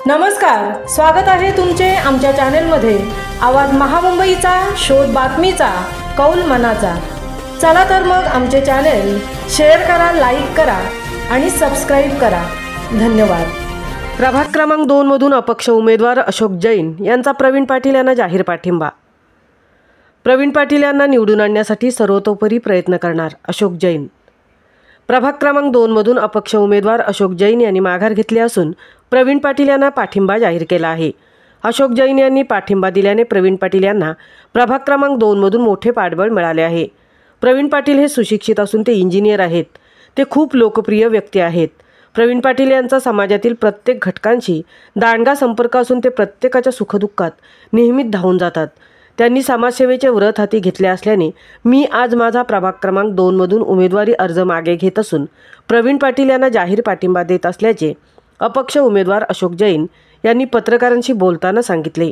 नमस्कार, स्वागत आहे तुमचे आमच्या चॅनेलमध्ये। आवाज महामुंबईचा, शोध बातमीचा, कौल मनाचा। चला तर मग आमचे चॅनेल शेअर करा, लाईक करा आणि सबस्क्राइब करा। धन्यवाद। प्रभाग क्रमांक 2 मधून अपक्ष उमेदवार अशोक जैन यांचा प्रवीण पाटील यांना जाहीर पाठिंबा। प्रवीण पाटील यांना निवडून आणण्यासाठी सर्वतोपरी प्रयत्न करणार अशोक जैन। प्रभाग क्रमांक 2 मधून अपक्ष उमेदवार अशोक जैन यांनी माघार घेतली असून प्रवीण पाटील यांना पाठिंबा जाहीर केला आहे। अशोक जैन यांनी पाठिंबा दिल्याने प्रवीण पाटील यांना प्रभाग क्रमांक 2 मधून मोठे पाठबळ मिळाले आहे। प्रवीण पाटील हे सुशिक्षित असून ते इंजिनियर आहेत। ते खूप लोकप्रिय व्यक्ती आहेत। प्रवीण पाटील यांचा समाजातील प्रत्येक घटकांशी दांडगा संपर्क असून ते प्रत्येकाच्या सुखदुःखात नेहमीच धावून जातात। त्यांनी समाजसेवेचे व्रत हाती घेतले असल्याने मी आज माझा प्रभाग क्रमांक 2 मधून उमेदवारी अर्ज मागे घेत असून प्रवीण पाटील यांना जाहीर पाठिंबा देत असल्याचे अपक्ष उमेदवार अशोक जैन यांनी पत्रकारांशी बोलताना सांगितले।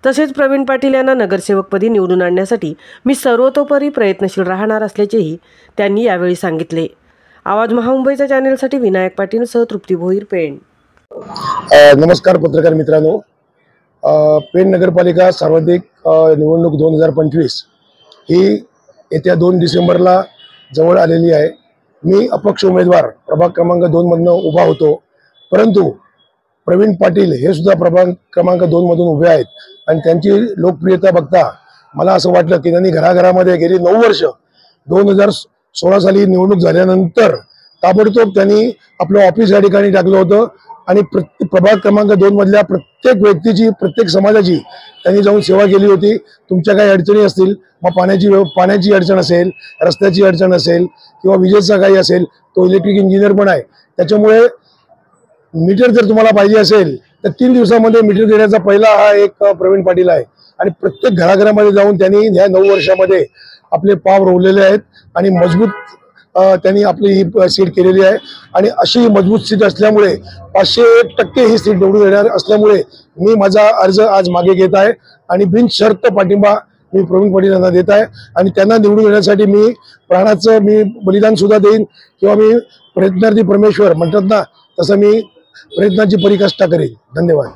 तसेच प्रवीण पाटील यांना नगरसेवकपदी निवडून आणण्यासाठी मी सर्वतोपरी प्रयत्नशील राहणार असल्याचेही त्यांनी यावेळी सांगितले। आवाज महामुंबईच्या चॅनेलसाठी विनायक पाटीलसह तृप्ती भोईर, पेण। नमस्कार पत्रकार मित्रांनो, पेण नगरपालिका सार्वत्रिक निवडणूक 2025 ही येत्या 2 डिसेंबरला जवळ आलेली आहे। मी अपक्ष उमेदवार प्रभाग क्रमांक 2 मधून उभा होतो, परंतु प्रवीण पाटील हे सुद्धा प्रभाग क्रमांक 2 मधून उभे आहेत आणि त्यांची लोकप्रियता बघता मला असं वाटलं की त्यांनी घराघरामध्ये गेली 9 वर्ष 2016 साली निवडणूक झाल्यानंतर ताबडतोब त्यांनी आपलं ऑफिस या ठिकाणी टाकलं होतं आणि प्रभाग क्रमांक 2 मधल्या प्रत्येक व्यक्तीची, प्रत्येक समाजाची त्यांनी जाऊन सेवा केली होती। तुमच्या काही अडचणी असतील, मग पाण्याची अडचण असेल, रस्त्याची अडचण असेल किंवा विजेचा काही असेल, तो इलेक्ट्रिक इंजिनियर पण आहे। त्याच्यामुळे मीटर जर तुम्हाला पाहिजे असेल तर 3 दिवसामध्ये मीटर देण्याचा पहिला हा एक प्रवीण पाटील आहे आणि प्रत्येक घराघरामध्ये जाऊन त्यांनी या 9 वर्षामध्ये आपले पाव रोवलेले आहेत आणि मजबूत त्यांनी आपली ही सीट केलेली आहे आणि अशी मजबूत सीट असल्यामुळे 501% ही सीट निवडून येणार असल्यामुळे मी माझा अर्ज आज मागे घेत आहे आणि बिनशर्त पाठिंबा मी प्रवीण पाटील यांना देत आहे आणि त्यांना निवडून येण्यासाठी मी प्राणाचं बलिदान सुद्धा देईन किंवा मी प्रयत्नार्थी परमेश्वर म्हणतात ना, तसं मी प्रयत्नाची परिकाष्ठा करेन। धन्यवाद।